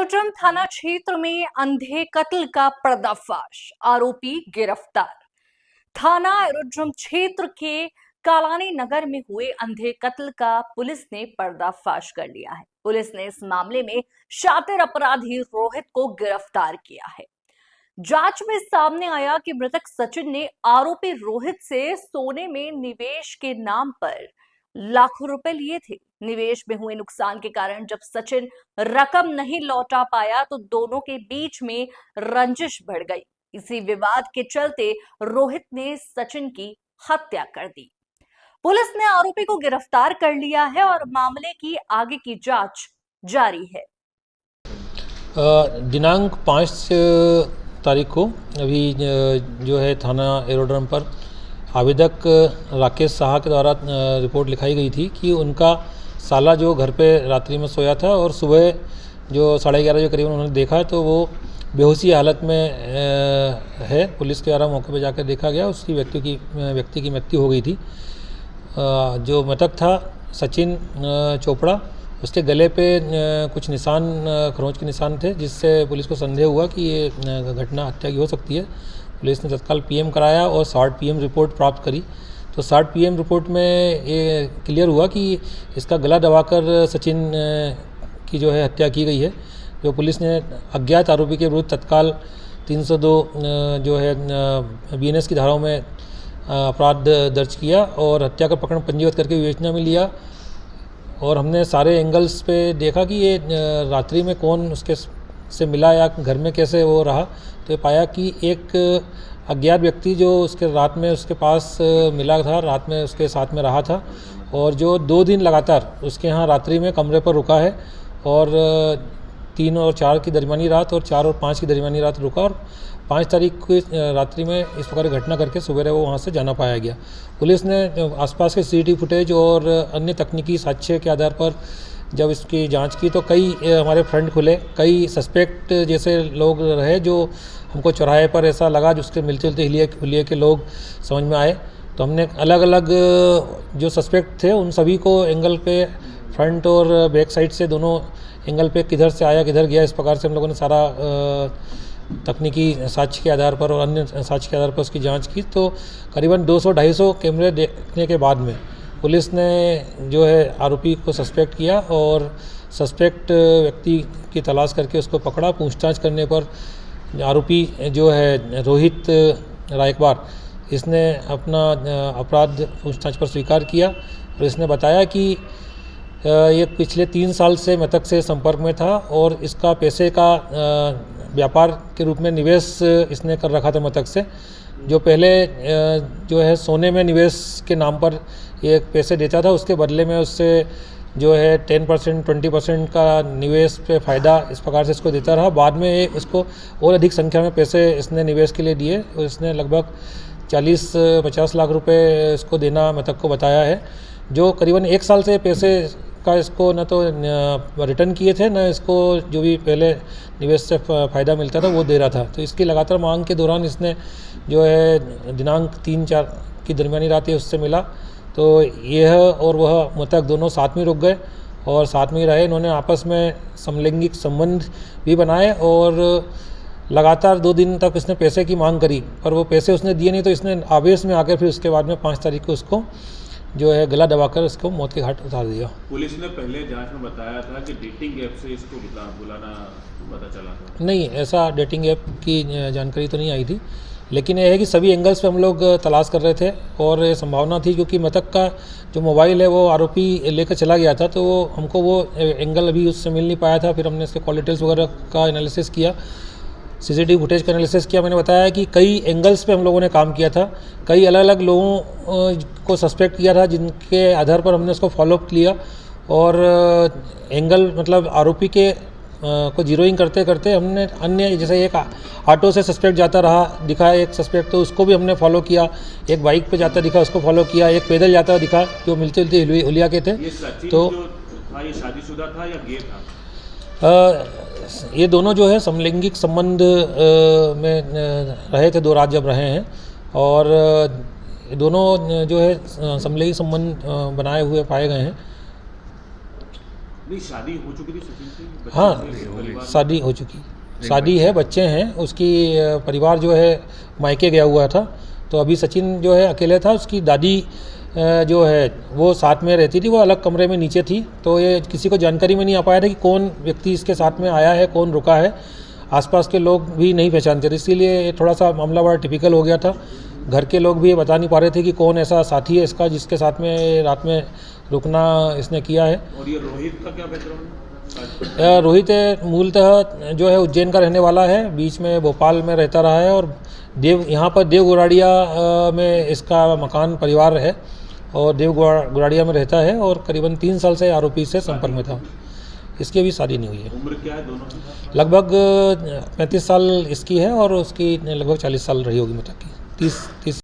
Aerodrome थाना क्षेत्र में अंधे कत्ल का पर्दाफाश, आरोपी गिरफ्तार। थाना एरोड्रम क्षेत्र के कालानी नगर में हुए अंधे कत्ल का पुलिस ने पर्दाफाश कर लिया है। पुलिस ने इस मामले में शातिर अपराधी रोहित को गिरफ्तार किया है। जांच में सामने आया कि मृतक सचिन ने आरोपी रोहित से सोने में निवेश के नाम पर लाखों रुपए लिए थे। निवेश में हुए नुकसान के कारण जब सचिन रकम नहीं लौटा पाया तो दोनों के बीच में रंजिश बढ़ गई। इसी विवाद के चलते रोहित ने सचिन की हत्या कर दी। पुलिस ने आरोपी को गिरफ्तार कर लिया है और मामले की आगे की जांच जारी है। दिनांक 5 तारीख को अभी जो है थाना एरोड्रम पर आवेदक राकेश साहा के द्वारा रिपोर्ट लिखाई गई थी कि उनका साला जो घर पे रात्रि में सोया था और सुबह जो 11:30 के करीब उन्होंने देखा तो वो बेहोशी हालत में है। पुलिस के द्वारा मौके पर जाकर देखा गया, उसकी व्यक्ति की मृत्यु हो गई थी। जो मृतक था सचिन चोपड़ा, उसके गले पे कुछ निशान, खरोंच के निशान थे, जिससे पुलिस को संदेह हुआ कि ये घटना हत्या की हो सकती है। पुलिस ने तत्काल पीएम कराया और 60 पीएम रिपोर्ट प्राप्त करी। तो 60 पीएम रिपोर्ट में ये क्लियर हुआ कि इसका गला दबाकर सचिन की जो है हत्या की गई है। जो पुलिस ने अज्ञात आरोपी के विरुद्ध तत्काल 302 जो है बीएनएस की धाराओं में अपराध दर्ज किया और हत्या का प्रकरण पंजीबद्ध करके विवेचना में लिया। और हमने सारे एंगल्स पे देखा कि ये रात्रि में कौन उसके से मिला या घर में कैसे वो रहा, तो ये पाया कि एक अज्ञात व्यक्ति जो उसके रात में उसके पास मिला था, रात में उसके साथ में रहा था और जो 2 दिन लगातार उसके यहाँ रात्रि में कमरे पर रुका है और 3 और 4 की दरमियानी रात और 4 और 5 की दरमियानी रात रुका और 5 तारीख को रात्रि में इस प्रकार की घटना करके सुबह वो वहाँ से जाना पाया गया। पुलिस ने आसपास के सीसीटीवी फुटेज और अन्य तकनीकी साक्ष्य के आधार पर जब इसकी जांच की तो कई हमारे फ्रंट खुले, कई सस्पेक्ट जैसे लोग रहे जो हमको चौराहे पर ऐसा लगा जिसके मिलते जुलते हुलिये के लोग समझ में आए। तो हमने अलग अलग जो सस्पेक्ट थे उन सभी को एंगल पे फ्रंट और बैक साइड से दोनों एंगल पे किधर से आया किधर गया, इस प्रकार से हम लोगों ने सारा तकनीकी साक्ष्य के आधार पर और अन्य साक्ष्य के आधार पर उसकी जांच की। तो करीबन 200-250 कैमरे देखने के बाद में पुलिस ने जो है आरोपी को सस्पेक्ट किया और सस्पेक्ट व्यक्ति की तलाश करके उसको पकड़ा। पूछताछ करने पर आरोपी जो है रोहित रायकवार, इसने अपना अपराध पूछताछ पर स्वीकार किया और इसने बताया कि ये पिछले 3 साल से मृतक से संपर्क में था और इसका पैसे का व्यापार के रूप में निवेश इसने कर रखा था मृतक से। जो पहले जो है सोने में निवेश के नाम पर ये पैसे देता था, उसके बदले में उससे जो है 10% 20% का निवेश पे फ़ायदा इस प्रकार से इसको देता रहा। बाद में उसको और अधिक संख्या में पैसे इसने निवेश के लिए दिए और इसने लगभग 40-50 लाख रुपए इसको देना मृतक को बताया है। जो करीबन 1 साल से पैसे का इसको न तो रिटर्न किए थे, न इसको जो भी पहले निवेश से फ़ायदा मिलता था वो दे रहा था। तो इसकी लगातार मांग के दौरान इसने जो है दिनांक 3-4 की दरमियानी रात ये उससे मिला। तो यह और वह मृतक दोनों साथ में रुक गए और साथ में ही रहे। इन्होंने आपस में समलैंगिक संबंध भी बनाए और लगातार 2 दिन तक इसने पैसे की मांग करी, पर वो पैसे उसने दिए नहीं। तो इसने आवेश में आकर फिर उसके बाद में 5 तारीख को उसको जो है गला दबाकर उसको मौत के घाट उतार दिया। पुलिस ने पहले जांच में बताया था कि डेटिंग ऐप से इसको बुलाना पता चला था। नहीं, ऐसा डेटिंग ऐप की जानकारी तो नहीं आई थी, लेकिन यह है कि सभी एंगल्स पे हम लोग तलाश कर रहे थे और ये संभावना थी क्योंकि मृतक का जो मोबाइल है वो आरोपी लेकर चला गया था, तो वो हमको वो एंगल अभी उससे मिल नहीं पाया था। फिर हमने इसके कॉल डिटेल्स वगैरह का एनालिसिस किया, सीसीटीवी फुटेज का एनालिसिस किया। मैंने बताया कि कई एंगल्स पे हम लोगों ने काम किया था, कई अलग अलग लोगों को सस्पेक्ट किया था जिनके आधार पर हमने उसको फॉलोअप किया और एंगल मतलब आरोपी के को जीरोइंग करते करते हमने अन्य जैसे एक ऑटो से सस्पेक्ट जाता रहा दिखा एक सस्पेक्ट, तो उसको भी हमने फॉलो किया। एक बाइक पे जाता दिखा, उसको फॉलो किया। एक पैदल जाता दिखा जो मिलते जुलते हुलिया के थे। तो ये शादीशुदा था या गे था? ये दोनों जो है समलैंगिक संबंध में रहे थे, 2 रात जब रहे हैं और दोनों जो है समलैंगिक संबंध बनाए हुए पाए गए हैं। नहीं, शादी हो चुकी थी सचिन की? बच्चे हाँ, थे, परिवार? शादी हो चुकी, शादी है, बच्चे हैं, उसकी परिवार जो है मायके गया हुआ था। तो अभी सचिन जो है अकेले था, उसकी दादी जो है वो साथ में रहती थी, वो अलग कमरे में नीचे थी। तो ये किसी को जानकारी में नहीं आ पाया था कि कौन व्यक्ति इसके साथ में आया है, कौन रुका है। आसपास के लोग भी नहीं पहचानते थे, इसीलिए ये थोड़ा सा मामला बड़ा टिपिकल हो गया था। घर के लोग भी ये बता नहीं पा रहे थे कि कौन ऐसा साथी है इसका जिसके साथ में रात में रुकना इसने किया है। और ये रोहित का क्या बैकग्राउंड है? रोहित मूलतः जो है उज्जैन का रहने वाला है, बीच में भोपाल में रहता रहा है और यहाँ पर देव गुराड़िया में इसका मकान परिवार है और देव गुराड़िया में रहता है और करीबन 3 साल से आरोपी से संपर्क में था। इसकी अभी शादी नहीं हुई है। उम्र क्या है दोनों की? लगभग 35 साल इसकी है और उसकी लगभग 40 साल रही होगी, मतलब कि 30